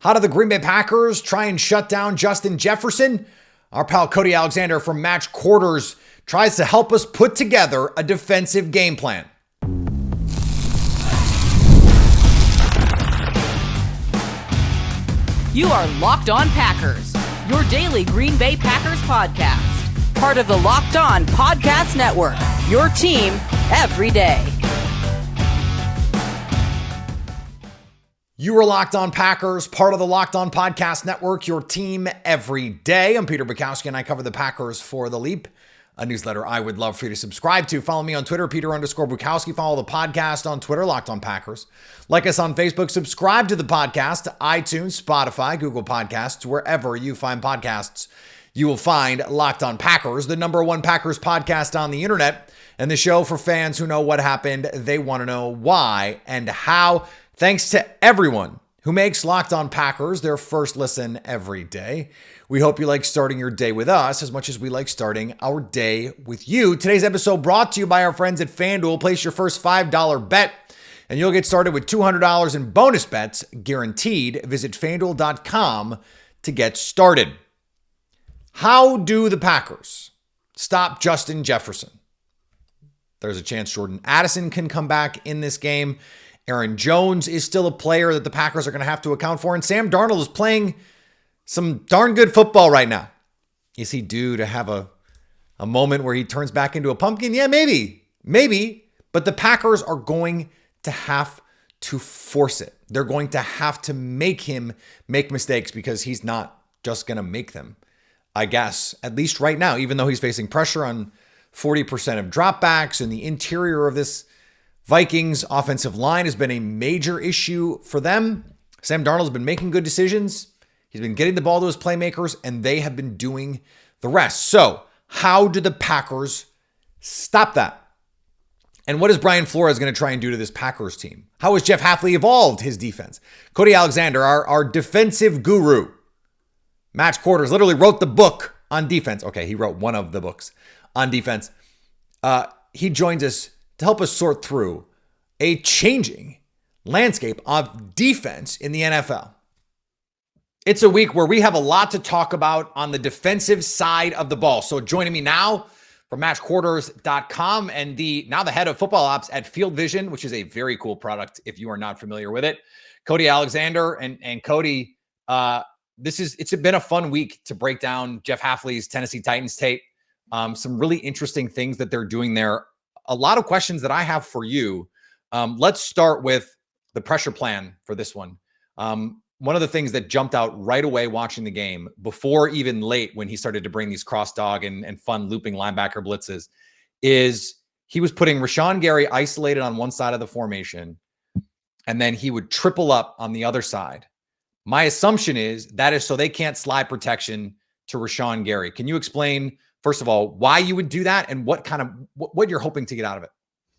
How do the Green Bay Packers try and shut down Justin Jefferson? Our pal Cody Alexander from Match Quarters tries to help us put together a defensive game plan. You are Locked On Packers, your daily Green Bay Packers podcast. Part of the Locked On Podcast Network, your team every day. You are Locked On Packers, part of the Locked On Podcast Network, your team every day. I'm Peter Bukowski, and I cover the Packers for The Leap, a newsletter I would love for you to subscribe to. Follow me on Twitter, Peter_Bukowski. Follow the podcast on Twitter, Locked On Packers. Like us on Facebook. Subscribe to the podcast, to iTunes, Spotify, Google Podcasts, wherever you find podcasts. You will find Locked On Packers, the #1 Packers podcast on the internet, and the show for fans who know what happened. They want to know why and how. Thanks to everyone who makes Locked On Packers their first listen every day. We hope you like starting your day with us as much as we like starting our day with you. Today's episode brought to you by our friends at FanDuel. Place your first $5 bet and you'll get started with $200 in bonus bets guaranteed. Visit FanDuel.com to get started. How do the Packers stop Justin Jefferson? There's a chance Jordan Addison can come back in this game. Aaron Jones is still a player that the Packers are going to have to account for. And Sam Darnold is playing some darn good football right now. Is he due to have a moment where he turns back into a pumpkin? Yeah, maybe. But the Packers are going to have to force it. They're going to have to make him make mistakes because he's not just going to make them, I guess, at least right now, even though he's facing pressure on 40% of dropbacks, and the interior of this Vikings offensive line has been a major issue for them. Sam Darnold's been making good decisions. He's been getting the ball to his playmakers, and they have been doing the rest. So how do the Packers stop that? And what is Brian Flores going to try and do to this Packers team? How has Jeff Hafley evolved his defense? Cody Alexander, our defensive guru, Match Quarters, literally wrote the book on defense. Okay, he wrote one of the books on defense. He joins us to help us sort through a changing landscape of defense in the NFL. It's a week where we have a lot to talk about on the defensive side of the ball. So joining me now from matchquarters.com and now the head of football ops at Field Vision, which is a very cool product if you are not familiar with it, Cody Alexander. And Cody, it's been a fun week to break down Jeff Hafley's Tennessee Titans tape. Some really interesting things that they're doing there. A lot of questions that I have for you. Let's start with the pressure plan for this one. One of the things that jumped out right away watching the game, before even late when he started to bring these cross dog and fun looping linebacker blitzes, is he was putting Rashawn Gary isolated on one side of the formation, and then he would triple up on the other side. My assumption is that is so they can't slide protection to Rashawn Gary. Can you explain, first of all, why you would do that and what you're hoping to get out of it?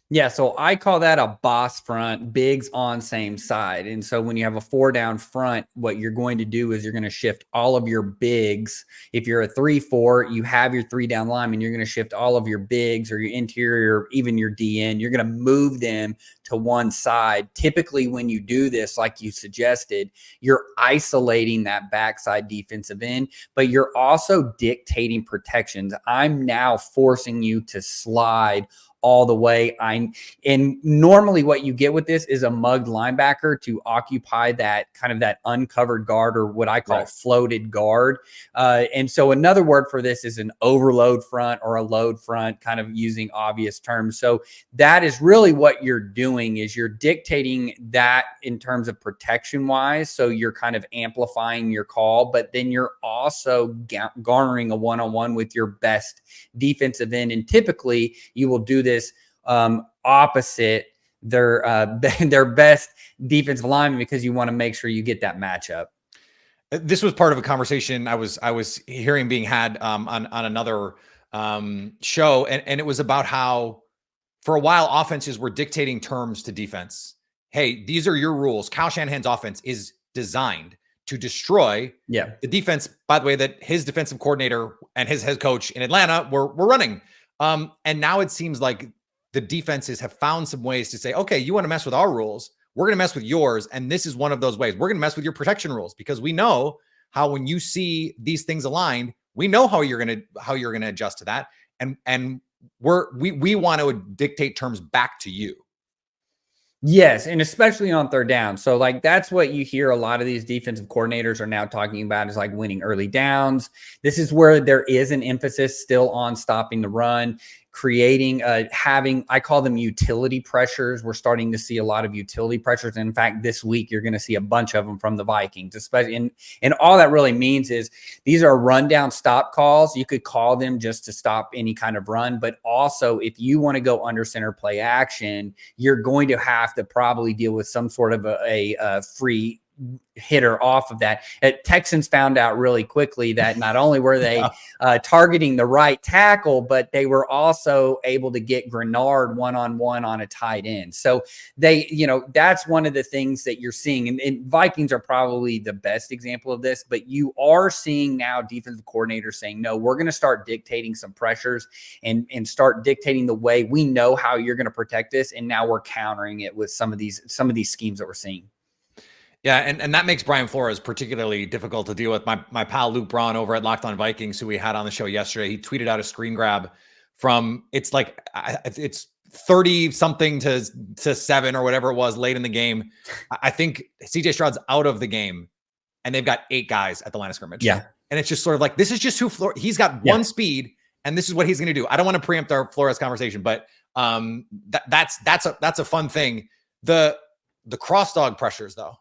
Yeah, so I call that a boss front, bigs on same side. And so when you have a 4-down front, what you're going to do is you're going to shift all of your bigs. If you're a 3-4, you have your 3-down lineman, you're going to shift all of your bigs or your interior, even your DN. You're going to move them to one side. Typically, when you do this, like you suggested, you're isolating that backside defensive end, but you're also dictating protections. I'm now forcing you to slide all the way. And normally what you get with this is a mugged linebacker to occupy that kind of that uncovered guard, or what I call floated guard. And so another word for this is an overload front or a load front, kind of using obvious terms. So that is really what you're doing, is you're dictating that in terms of protection wise. So you're kind of amplifying your call, but then you're also garnering a one-on-one with your best defensive end. And typically you will do this opposite their best defensive lineman, because you want to make sure you get that matchup. This was part of a conversation I was hearing being had on another show, and it was about how for a while offenses were dictating terms to defense. Hey, these are your rules. Kyle Shanahan's offense is designed to destroy the defense, by the way, that his defensive coordinator and his head coach in Atlanta were running. And now it seems like the defenses have found some ways to say, okay, you want to mess with our rules? we're going to mess with yours. And this is one of those ways. We're going to mess with your protection rules because we know how when you see these things aligned, we know how you're going to adjust to that. And we want to dictate terms back to you. Yes, and especially on third down. So like that's what you hear a lot of these defensive coordinators are now talking about is like winning early downs. This is where there is an emphasis still on stopping the run, creating I call them utility pressures. We're starting to see a lot of utility pressures. In fact, this week you're going to see a bunch of them from the Vikings, especially and all that really means is these are rundown stop calls. You could call them just to stop any kind of run, but also if you want to go under center play action, you're going to have to probably deal with some sort of a free hitter off of that. Texans found out really quickly that not only were they targeting the right tackle, but they were also able to get Grenard one-on-one on a tight end. So they, that's one of the things that you're seeing. And Vikings are probably the best example of this, but you are seeing now defensive coordinators saying, no, we're going to start dictating some pressures and start dictating the way we know how you're going to protect this. And now we're countering it with some of these schemes that we're seeing. Yeah, and that makes Brian Flores particularly difficult to deal with. My pal Luke Braun over at Locked On Vikings, who we had on the show yesterday, he tweeted out a screen grab from it's 30 something to 7 or whatever it was late in the game. I think CJ Stroud's out of the game, and they've got 8 guys at the line of scrimmage. Yeah, and it's just sort of like this is just who he's got one speed, and this is what he's going to do. I don't want to preempt our Flores conversation, but that's a fun thing. The cross dog pressures though,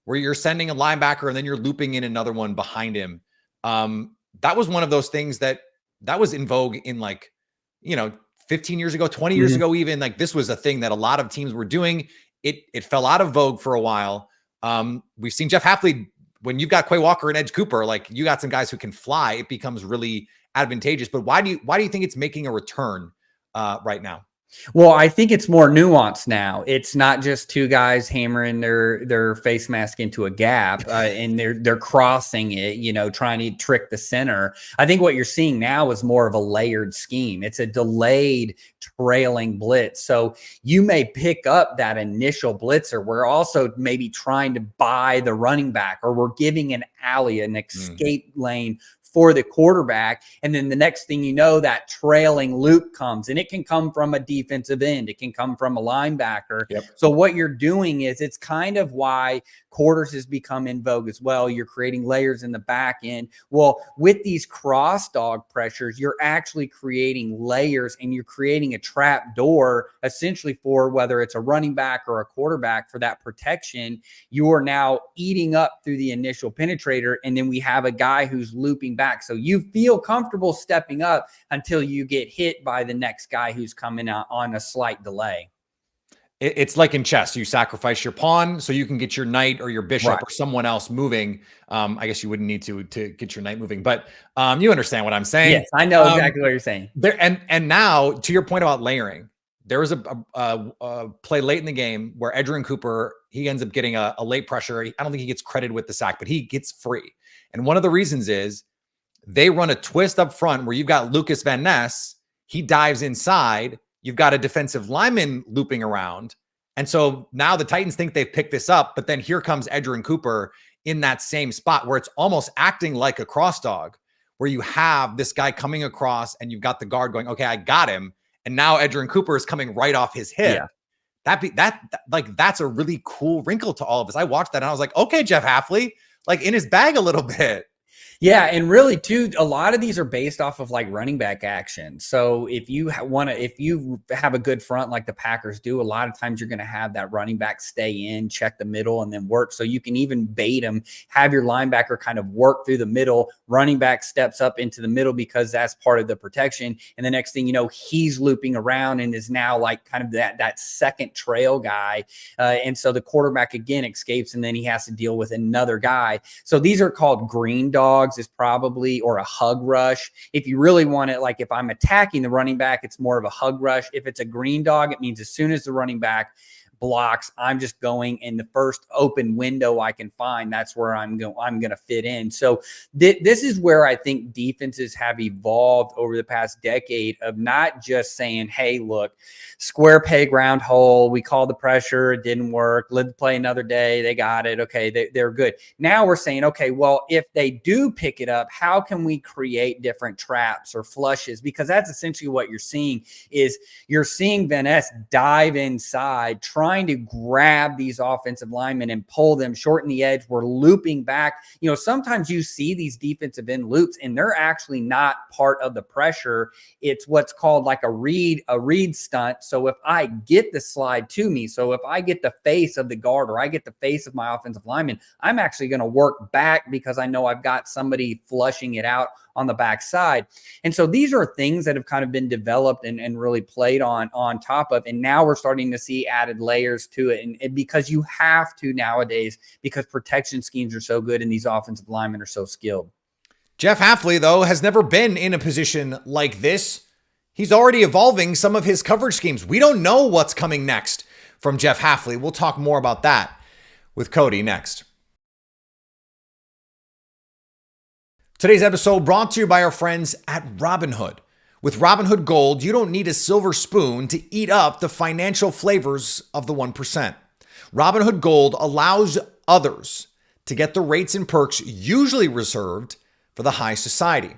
where you're sending a linebacker and then you're looping in another one behind him. That was one of those things that was in vogue in 15 years ago, 20 years ago, even. Like this was a thing that a lot of teams were doing. It fell out of vogue for a while. We've seen Jeff Hafley, when you've got Quay Walker and Edge Cooper, like you got some guys who can fly, it becomes really advantageous. But why do you think it's making a return right now? Well, I think it's more nuanced now. It's not just 2 guys hammering their face mask into a gap and they're crossing it, trying to trick the center. I think what you're seeing now is more of a layered scheme. It's a delayed trailing blitz. So you may pick up that initial blitzer. We're also maybe trying to buy the running back, or we're giving an alley, an escape lane for the quarterback. And then the next thing you know, that trailing loop comes, and it can come from a defensive end. It can come from a linebacker. Yep. So what you're doing is, it's kind of why quarters has become in vogue as well. You're creating layers in the back end. Well, with these cross dog pressures, you're actually creating layers, and you're creating a trap door essentially for whether it's a running back or a quarterback for that protection. You are now eating up through the initial penetrator, and then we have a guy who's looping back. So you feel comfortable stepping up until you get hit by the next guy who's coming out on a slight delay. It's like in chess, you sacrifice your pawn so you can get your knight or your bishop or someone else moving. I guess you wouldn't need to get your knight moving, but you understand what I'm saying. Yes, I know exactly what you're saying. And now to your point about layering, there was a play late in the game where Edgerrin Cooper, he ends up getting a late pressure. I don't think he gets credited with the sack, but he gets free. And one of the reasons is they run a twist up front where you've got Lucas Van Ness. He dives inside. You've got a defensive lineman looping around. And so now the Titans think they've picked this up, but then here comes Edgerrin Cooper in that same spot where it's almost acting like a cross dog, where you have this guy coming across and you've got the guard going, okay, I got him. And now Edgerrin Cooper is coming right off his hip. Yeah. That's a really cool wrinkle to all of us. I watched that and I was like, okay, Jeff Hafley, like in his bag a little bit. Yeah, and really too, a lot of these are based off of like running back action. So if you if you have a good front like the Packers do, a lot of times you're going to have that running back stay in, check the middle, and then work. So you can even bait them, have your linebacker kind of work through the middle, running back steps up into the middle because that's part of the protection. And the next thing you know, he's looping around and is now like kind of that second trail guy. And so the quarterback again escapes, and then he has to deal with another guy. So these are called green dogs. Is probably, or a hug rush. If you really want it, like if I'm attacking the running back, it's more of a hug rush. If it's a green dog, it means as soon as the running back blocks. I'm just going in the first open window I can find. That's where I'm going to fit in. So this is where I think defenses have evolved over the past decade of not just saying, hey, look, square peg, round hole. We called the pressure. It didn't work. Live to play another day. They got it. Okay, they're good. Now we're saying, okay, well, if they do pick it up, how can we create different traps or flushes? Because that's essentially what you're seeing is you're seeing Van Ness dive inside, trying to grab these offensive linemen and pull them, shorten the edge. We're looping back. You know, sometimes you see these defensive end loops and they're actually not part of the pressure. It's what's called like a read stunt. So if I get the slide to me, so if I get the face of the guard or I get the face of my offensive lineman, I'm actually going to work back because I know I've got somebody flushing it out on the backside. And so these are things that have kind of been developed and really played on top of. And now we're starting to see added layers to it. And because you have to nowadays, because protection schemes are so good and these offensive linemen are so skilled. Jeff Hafley, though, has never been in a position like this. He's already evolving some of his coverage schemes. We don't know what's coming next from Jeff Hafley. We'll talk more about that with Cody next. Today's episode brought to you by our friends at Robinhood. With Robinhood Gold, you don't need a silver spoon to eat up the financial flavors of the 1%. Robinhood Gold allows others to get the rates and perks usually reserved for the high society.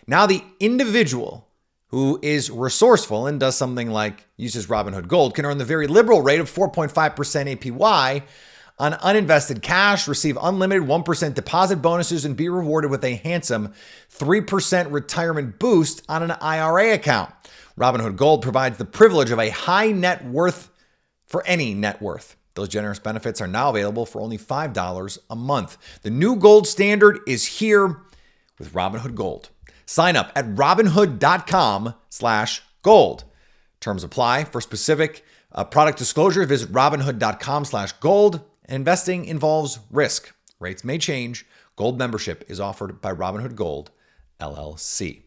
Now the individual who is resourceful and does something like uses Robinhood Gold can earn the very liberal rate of 4.5% APY on uninvested cash, receive unlimited 1% deposit bonuses, and be rewarded with a handsome 3% retirement boost on an IRA account. Robinhood Gold provides the privilege of a high net worth for any net worth. Those generous benefits are now available for only $5 a month. The new gold standard is here with Robinhood Gold. Sign up at robinhood.com/gold. Terms apply. For specific product disclosure, visit robinhood.com/gold. Investing involves risk. Rates may change. Gold membership is offered by Robinhood Gold, LLC.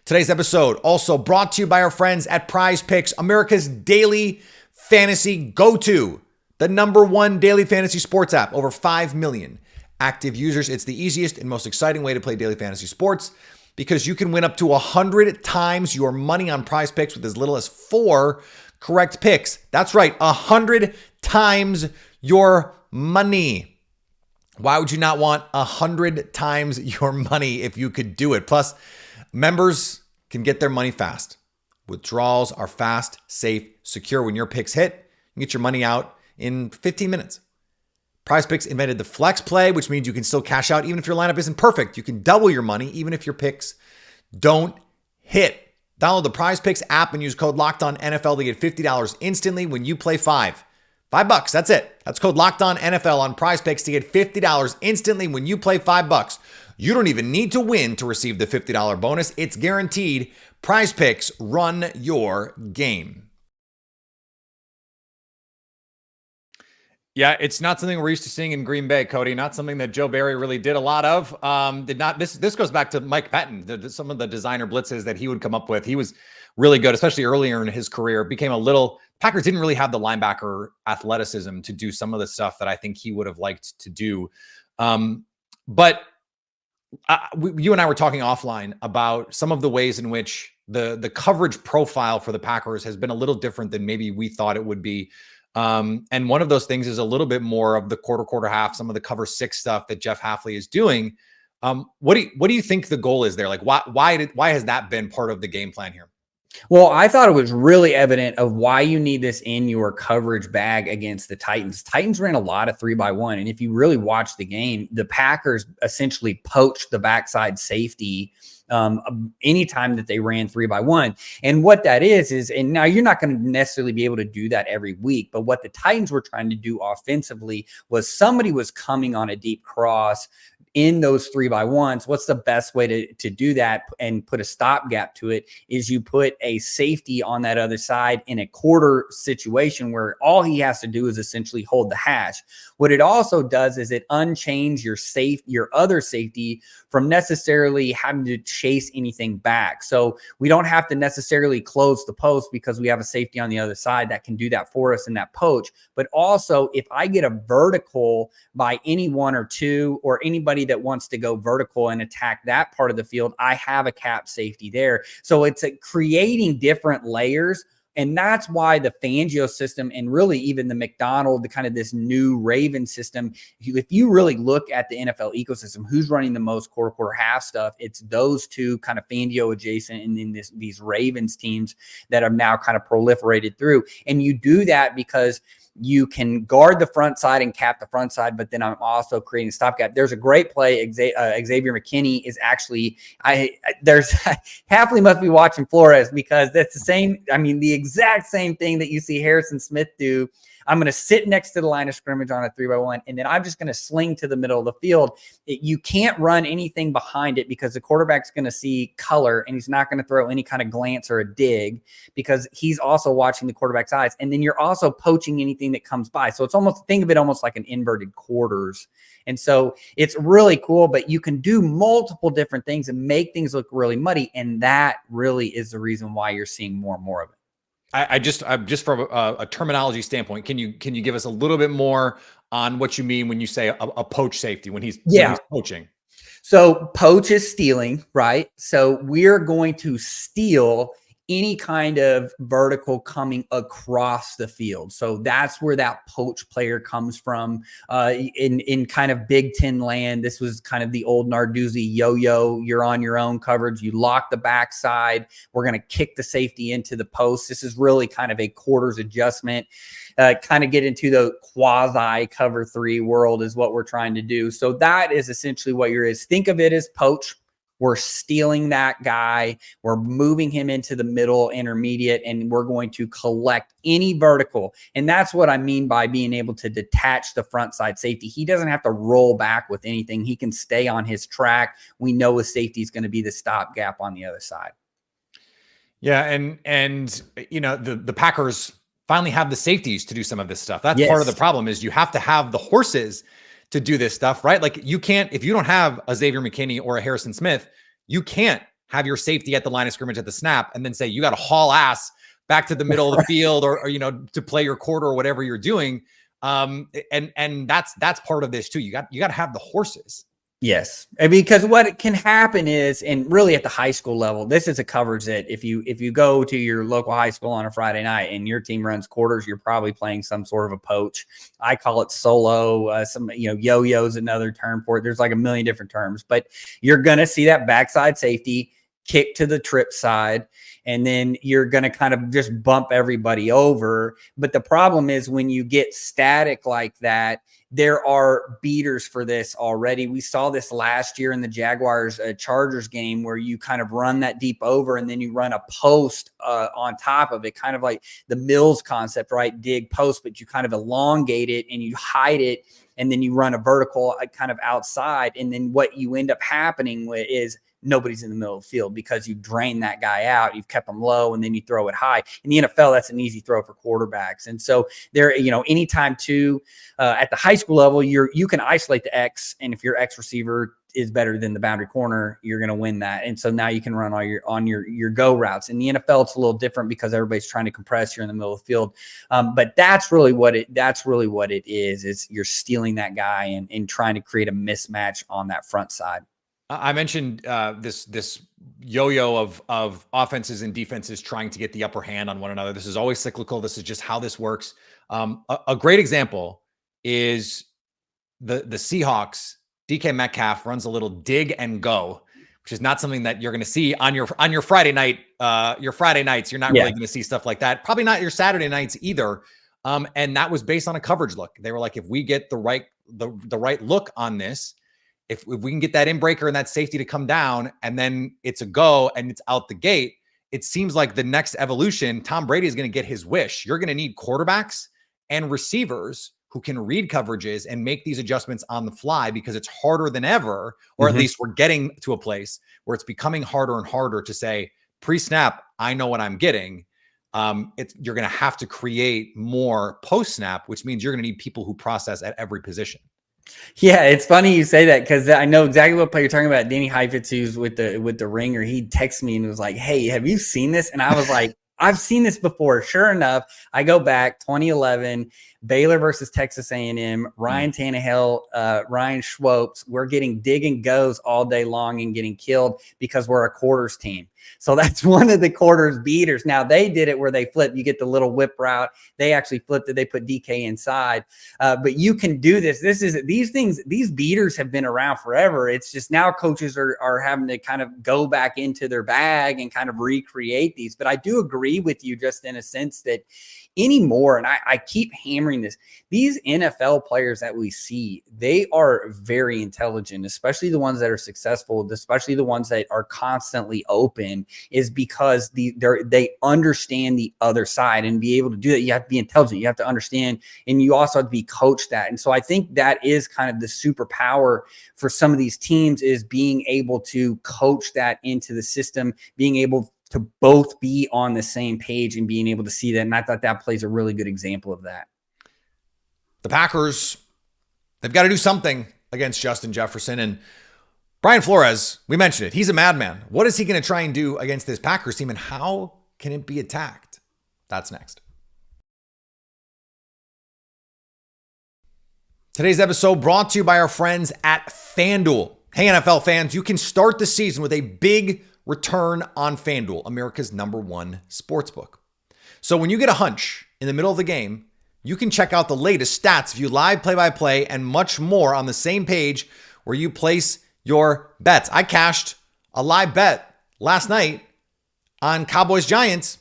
Today's episode also brought to you by our friends at Prize Picks, America's daily fantasy go-to. The #1 daily fantasy sports app. Over 5 million active users. It's the easiest and most exciting way to play daily fantasy sports because you can win up to 100 times your money on Prize Picks with as little as 4 correct picks. That's right, 100 times your money. Why would you not want 100 times your money if you could do it? Plus, members can get their money fast. Withdrawals are fast, safe, secure. When your picks hit, you get your money out in 15 minutes. Prize Picks invented the flex play, which means you can still cash out even if your lineup isn't perfect. You can double your money even if your picks don't hit. Download the Prize Picks app and use code LOCKEDONNFL to get $50 instantly when you play $5. $5, that's it. That's code LOCKEDONNFL on Prize Picks to get $50 instantly when you play $5. You don't even need to win to receive the $50 bonus. It's guaranteed. Prize Picks, run your game. Yeah, it's not something we're used to seeing in Green Bay, Cody. Not something that Joe Barry really did a lot of. This goes back to Mike Patton. Some of the designer blitzes that he would come up with. He was really good, especially earlier in his career. Packers didn't really have the linebacker athleticism to do some of the stuff that I think he would have liked to do. But you and I were talking offline about some of the ways in which the coverage profile for the Packers has been a little different than maybe we thought it would be. And one of those things is a little bit more of the quarter half, some of the cover 6 stuff that Jeff Hafley is doing. What do you think the goal is there? Like why has that been part of the game plan here? Well, I thought it was really evident of why you need this in your coverage bag against the Titans. Titans ran a lot of 3-by-1. And if you really watch the game, the Packers essentially poached the backside safety anytime that they ran 3-by-1. And what that is, and now you're not going to necessarily be able to do that every week, but what the Titans were trying to do offensively was somebody was coming on a deep cross in those 3x1s, what's the best way to do that and put a stopgap to it is you put a safety on that other side in a quarter situation where all he has to do is essentially hold the hash. What it also does is it unchains your other safety from necessarily having to chase anything back. So we don't have to necessarily close the post because we have a safety on the other side that can do that for us in that poach. But also, if I get a vertical by any one or two or anybody that wants to go vertical and attack that part of the field, I have a cap safety there. So it's creating different layers. And that's why the Fangio system and really even the McDonald, the kind of this new Raven system, if you really look at the NFL ecosystem, who's running the most quarter half stuff, it's those two kind of Fangio adjacent and then these Ravens teams that have now kind of proliferated through. And you do that because you can guard the front side and cap the front side, but then I'm also creating a stopgap. There's a great play. Xavier McKinney is actually, there's Hafley must be watching Flores because that's the same. I mean, the exact same thing that you see Harrison Smith do. I'm going to sit next to the line of scrimmage on a 3x1, and then I'm just going to sling to the middle of the field. You can't run anything behind it because the quarterback's going to see color, and he's not going to throw any kind of glance or a dig because he's also watching the quarterback's eyes. And then you're also poaching anything that comes by. So it's almost, think of it almost like an inverted quarters. And so it's really cool, but you can do multiple different things and make things look really muddy. And that really is the reason why you're seeing more and more of it. I'm just from a terminology standpoint, can you give us a little bit more on what you mean when you say a poach safety when he's poaching? So poach is stealing, right? So we're going to steal any kind of vertical coming across the field. So that's where that poach player comes from. In kind of Big Ten land, this was kind of the old Narduzzi yo-yo. You're on your own coverage. You lock the backside. We're going to kick the safety into the post. This is really kind of a quarters adjustment. Kind of get into the quasi cover 3 world is what we're trying to do. So that is essentially what think of it as poach. We're stealing that guy. We're moving him into the middle intermediate, and we're going to collect any vertical. And that's what I mean by being able to detach the front side safety. He doesn't have to roll back with anything. He can stay on his track. We know his safety is going to be the stopgap on the other side. Yeah. And you know, the Packers finally have the safeties to do some of this stuff. That's part of the problem is you have to have the horses to do this stuff, right? Like you can't, if you don't have a Xavier McKinney or a Harrison Smith, you can't have your safety at the line of scrimmage at the snap and then say, you got to haul ass back to the middle of the field or, you know, to play your quarter or whatever you're doing. And that's part of this too. You got to have the horses. Yes. And because what can happen is, and really at the high school level, this is a coverage that if you go to your local high school on a Friday night and your team runs quarters, you're probably playing some sort of a poach. I call it solo, yo-yo is another term for it. There's like a million different terms, but you're going to see that backside safety kick to the trip side, and then you're going to kind of just bump everybody over. But the problem is when you get static like that, there are beaters for this already. We saw this last year in the Jaguars Chargers game where you kind of run that deep over and then you run a post on top of it, kind of like the Mills concept, right? Dig post, but you kind of elongate it and you hide it, and then you run a vertical kind of outside. And then what you end up happening with is nobody's in the middle of the field because you drain that guy out, you've kept them low, and then you throw it high. In the NFL, that's an easy throw for quarterbacks. And so there, anytime too, at the high school level, you can isolate the X, and if your X receiver is better than the boundary corner, you're going to win that. And so now you can run all your go routes. In the NFL, it's a little different because everybody's trying to compress. You're in the middle of the field. But that's really what it is you're stealing that guy and trying to create a mismatch on that front side. I mentioned this yo-yo of offenses and defenses trying to get the upper hand on one another. This is always cyclical. This is just how this works. A great example is the Seahawks. DK Metcalf runs a little dig and go, which is not something that you're going to see on your Friday night. Your Friday nights, you're not really going to see stuff like that. Probably not your Saturday nights either. And that was based on a coverage look. They were like, if we get the right look on this, if we can get that inbreaker and that safety to come down and then it's a go and it's out the gate, it seems like the next evolution, Tom Brady is going to get his wish. You're going to need quarterbacks and receivers who can read coverages and make these adjustments on the fly, because it's harder than ever, or at least we're getting to a place where it's becoming harder and harder to say pre-snap, I know what I'm getting. You're going to have to create more post-snap, which means you're going to need people who process at every position. Yeah, it's funny you say that, because I know exactly what play you're talking about. Danny Heifetz, who's with the ringer, he texted me and was like, "Hey, have you seen this?" And I was like, "I've seen this before." Sure enough, I go back 2011, Baylor versus Texas A&M, Ryan Tannehill, Ryan Schwopes. We're getting dig and goes all day long and getting killed because we're a quarters team. So that's one of the quarters beaters. Now they did it where they flip. You get the little whip route. They actually flipped it. They put DK inside. But you can do this. These beaters have been around forever. It's just now coaches are having to kind of go back into their bag and kind of recreate these. But I do agree with you just in a sense that anymore, and I keep hammering this, these NFL players that we see, they are very intelligent, especially the ones that are successful, especially the ones that are constantly open, is because they understand the other side. And be able to do that, you have to be intelligent, you have to understand, and you also have to be coached that. And so I think that is kind of the superpower for some of these teams, is being able to coach that into the system, being able to both be on the same page and being able to see that. And I thought that plays a really good example of that. The Packers, they've got to do something against Justin Jefferson. And Brian Flores, we mentioned it, he's a madman. What is he going to try and do against this Packers team, and how can it be attacked? That's next. Today's episode brought to you by our friends at FanDuel. Hey, NFL fans, you can start the season with a big return on FanDuel, America's #1 sportsbook. So when you get a hunch in the middle of the game, you can check out the latest stats, view live play-by-play, and much more on the same page where you place your bets. I cashed a live bet last night on Cowboys-Giants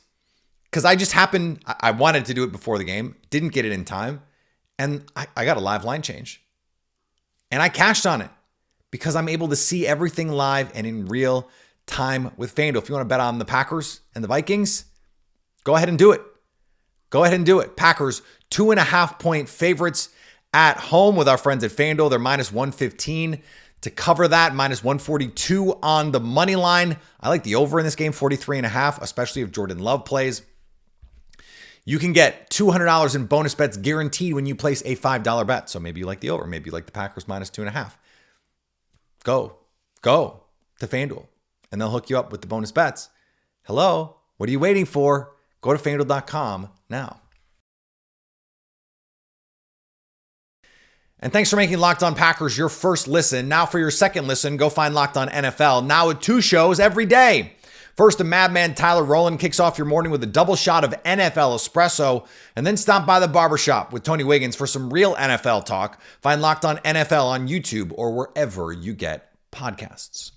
because I wanted to do it before the game, didn't get it in time, and I got a live line change. And I cashed on it because I'm able to see everything live and in real time with FanDuel. If you want to bet on the Packers and the Vikings, go ahead and do it. Go ahead and do it. Packers 2.5-point favorites at home with our friends at FanDuel. They're -115 to cover that, -142 on the money line. I like the over in this game, 43.5, especially if Jordan Love plays. You can get $200 in bonus bets guaranteed when you place a $5 bet. So maybe you like the over, maybe you like the Packers -2.5. Go to FanDuel, and they'll hook you up with the bonus bets. Hello, what are you waiting for? Go to FanDuel.com now. And thanks for making Locked On Packers your first listen. Now for your second listen, go find Locked On NFL, now with 2 shows every day. First, the madman Tyler Rowland kicks off your morning with a double shot of NFL espresso, and then stop by the barbershop with Tony Wiggins for some real NFL talk. Find Locked On NFL on YouTube or wherever you get podcasts.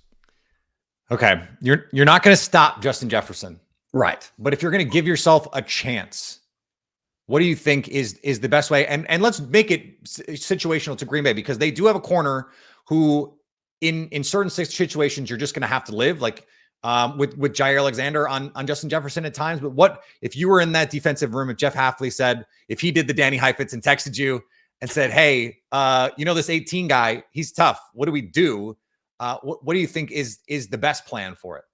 Okay, you're not going to stop Justin Jefferson. Right. But if you're going to give yourself a chance, what do you think is the best way? And let's make it situational to Green Bay, because they do have a corner who in certain situations you're just going to have to live, like with Jair Alexander on Justin Jefferson at times. But what if you were in that defensive room, if Jeff Hafley said, if he did the Danny Heifetz and texted you and said, hey, this 18 guy, he's tough, what do we do? What do you think is the best plan for it?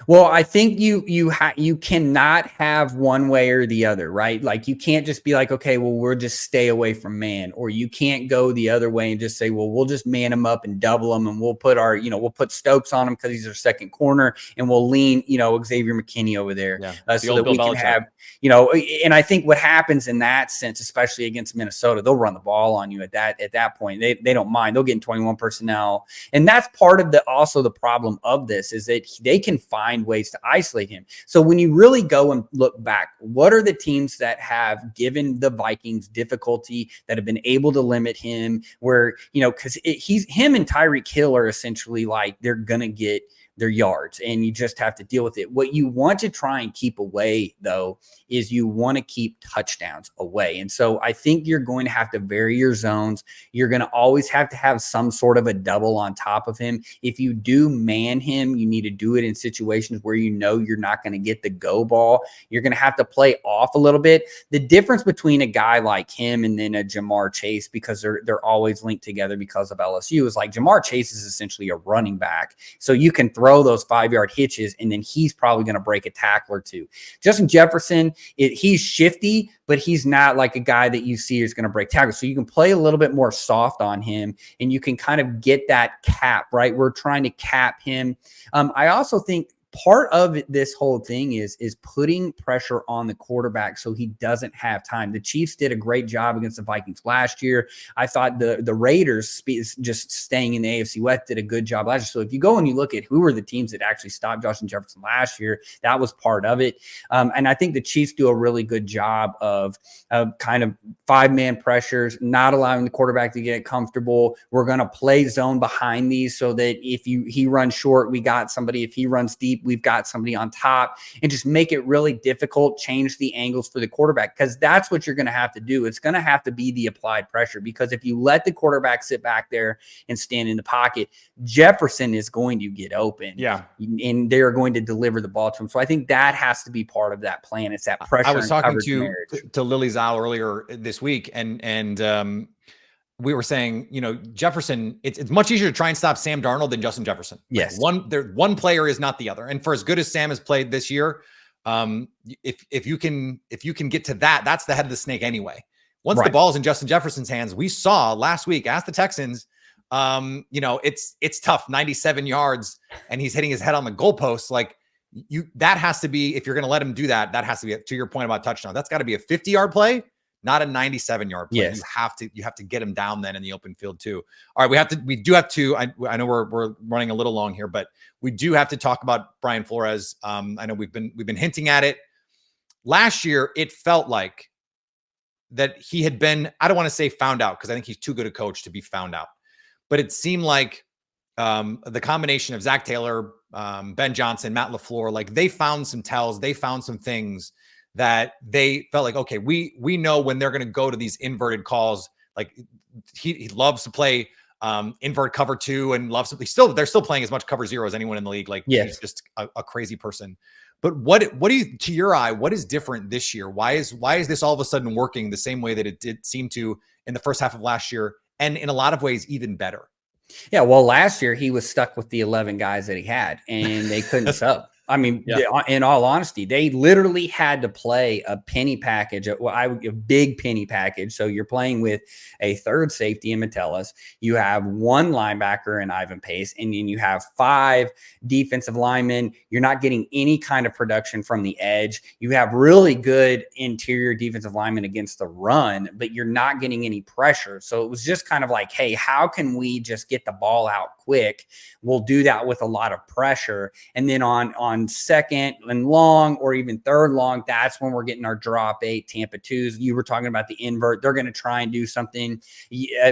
Well, I think you cannot have one way or the other, right? Like you can't just be like, okay, well, we'll just stay away from man, or you can't go the other way and just say, well, we'll just man him up and double him, and we'll put we'll put Stokes on him because he's our second corner, and we'll lean, Xavier McKinney over there, so that we can have, and I think what happens in that sense, especially against Minnesota, they'll run the ball on you at that point. They don't mind. They'll get in 21 personnel, and that's part of also the problem of this is that they can find ways to isolate him. So when you really go and look back, what are the teams that have given the Vikings difficulty, that have been able to limit him, where, because him and Tyreek Hill are essentially like, they're going to get their yards, and you just have to deal with it. What you want to try and keep away, though, is you want to keep touchdowns away. And so I think you're going to have to vary your zones. You're going to always have to have some sort of a double on top of him. If you do man him, you need to do it in situations where you know you're not going to get the go ball. You're going to have to play off a little bit. The difference between a guy like him and then a Jamar Chase, because they're always linked together because of LSU, is like Jamar Chase is essentially a running back. So you can throw those 5-yard hitches, and then he's probably going to break a tackle or two. Justin Jefferson, he's shifty, but he's not like a guy that you see is going to break tackles. So you can play a little bit more soft on him, and you can kind of get that cap, right? We're trying to cap him. I also think part of this whole thing is putting pressure on the quarterback so he doesn't have time. The Chiefs did a great job against the Vikings last year. I thought the Raiders, just staying in the AFC West, did a good job last year. So if you go and you look at who were the teams that actually stopped Justin Jefferson last year, that was part of it. And I think the Chiefs do a really good job of kind of 5-man pressures, not allowing the quarterback to get comfortable. We're going to play zone behind these so that if he runs short, we got somebody. If he runs deep, we've got somebody on top, and just make it really difficult, change the angles for the quarterback, because that's what you're going to have to do. It's going to have to be the applied pressure, because if you let the quarterback sit back there and stand in the pocket, Jefferson is going to get open. Yeah. And they're going to deliver the ball to him. So I think that has to be part of that plan. It's that pressure. I was talking to Lily Zhao earlier this week, and we were saying, Jefferson, it's much easier to try and stop Sam Darnold than Justin Jefferson. Yes. One player is not the other. And for as good as Sam has played this year, if you can get to that, that's the head of the snake anyway. Once the ball's in Justin Jefferson's hands, we saw last week, ask the Texans, it's tough, 97 yards, and he's hitting his head on the goalpost. Like that has to be, if you're going to let him do that, that has to be, to your point about touchdown, that's got to be a 50-yard play, not a 97-yard play. Yes. You have to get him down then in the open field too. All right, we do have to. I know we're running a little long here, but we do have to talk about Brian Flores. I know we've been hinting at it. Last year, it felt like that he had been, I don't want to say found out, because I think he's too good a coach to be found out, but it seemed like the combination of Zach Taylor, Ben Johnson, Matt LaFleur, like they found some tells, they found some things that they felt like, okay, we know when they're going to go to these inverted calls. Like he loves to play invert cover 2 and loves to they're still playing as much cover 0 as anyone in the league. Like he's just a crazy person. But what do you, to your eye, what is different this year? Why is this all of a sudden working the same way that it did seem to in the first half of last year, and in a lot of ways even better? Yeah, well, last year he was stuck with the 11 guys that he had, and they couldn't sub. I mean, in all honesty, they literally had to play a penny package, a big penny package. So you're playing with a third safety in Metellus. You have one linebacker in Ivan Pace, and then you have 5 defensive linemen. You're not getting any kind of production from the edge. You have really good interior defensive linemen against the run, but you're not getting any pressure. So it was just kind of like, hey, how can we just get the ball out quick? We'll do that with a lot of pressure. And then on second and long, or even third long, that's when we're getting our drop 8 Tampa 2s. You were talking about the invert. They're going to try and do something,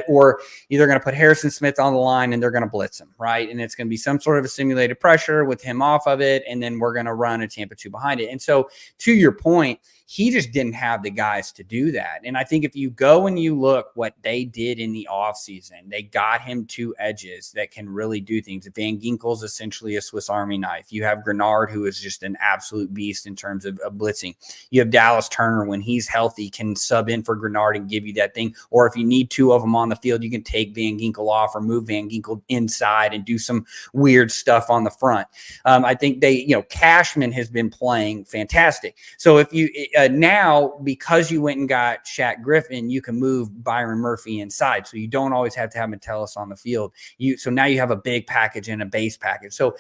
or either going to put Harrison Smith on the line and they're going to blitz him, right? And it's going to be some sort of a simulated pressure with him off of it, and then we're going to run a Tampa 2 behind it. And so to your point, he just didn't have the guys to do that. And I think if you go and you look what they did in the offseason, they got him 2 edges that can really do things. Van Ginkel's essentially a Swiss Army knife. You have Grenard, who is just an absolute beast in terms of blitzing. You have Dallas Turner, when he's healthy, can sub in for Grenard and give you that thing. Or if you need 2 of them on the field, you can take Van Ginkel off or move Van Ginkel inside and do some weird stuff on the front. I think Cashman has been playing fantastic. So if you now, because you went and got Shaq Griffin, you can move Byron Murphy inside. So you don't always have to have Metellus on the field. So now you have a big package and a base package. So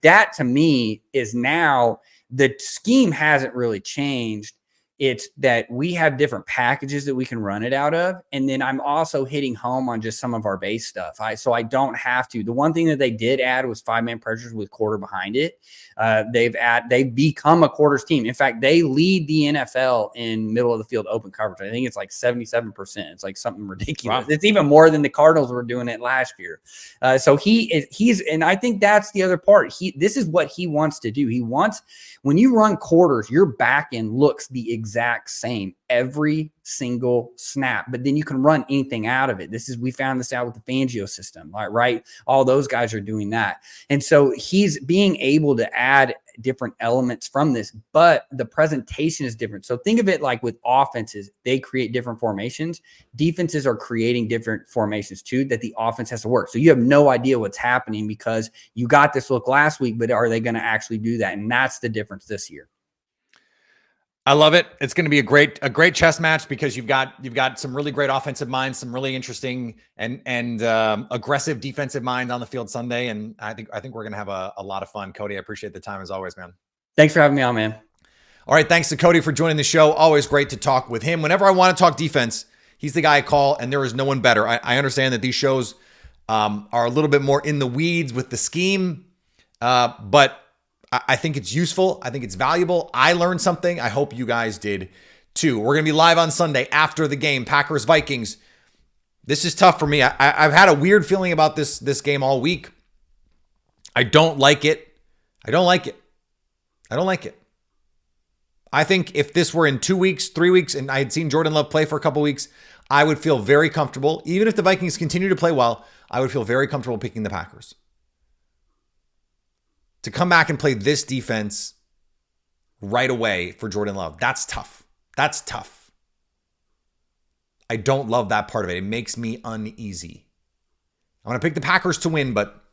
that to me is now the scheme hasn't really changed. It's that we have different packages that we can run it out of. And then I'm also hitting home on just some of our base stuff. So I don't have to. The one thing that they did add was 5-man pressures with quarter behind it. They've become a quarters team. In fact, they lead the NFL in middle of the field open coverage. I think it's like 77%. It's like something ridiculous. Wow. It's even more than the Cardinals were doing it last year. So he's, and I think that's the other part. This is what he wants to do. He wants, when you run quarters, your back end looks the exact same every single snap, but then you can run anything out of it. We found this out with the Fangio system, right? All those guys are doing that. And so he's being able to add different elements from this, but the presentation is different. So think of it like with offenses, they create different formations. Defenses are creating different formations too, that the offense has to work. So you have no idea what's happening because you got this look last week, but are they going to actually do that? And that's the difference this year. I love it. It's going to be a great chess match because you've got some really great offensive minds, some really interesting and aggressive defensive minds on the field Sunday. And I think we're going to have a lot of fun. Cody, I appreciate the time as always, man. Thanks for having me on, man. All right. Thanks to Cody for joining the show. Always great to talk with him. Whenever I want to talk defense, he's the guy I call, and there is no one better. I understand that these shows are a little bit more in the weeds with the scheme, but I think it's useful. I think it's valuable. I learned something. I hope you guys did too. We're going to be live on Sunday after the game, Packers Vikings. This is tough for me. I've had a weird feeling about this game all week. I don't like it. I don't like it. I think if this were in 2 weeks, 3 weeks, and I had seen Jordan Love play for a couple weeks, I would feel very comfortable. Even if the Vikings continue to play well, I would feel very comfortable picking the Packers. To come back and play this defense right away for Jordan Love, that's tough. That's tough. I don't love that part of it. It makes me uneasy. I'm going to pick the Packers to win, but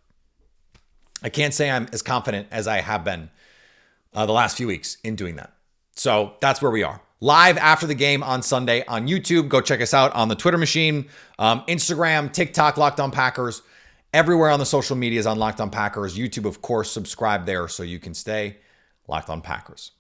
I can't say I'm as confident as I have been the last few weeks in doing that. So that's where we are. Live after the game on Sunday on YouTube. Go check us out on the Twitter machine, Instagram, TikTok, Locked On Packers. Everywhere on the social medias on Locked On Packers. YouTube, of course, subscribe there so you can stay Locked On Packers.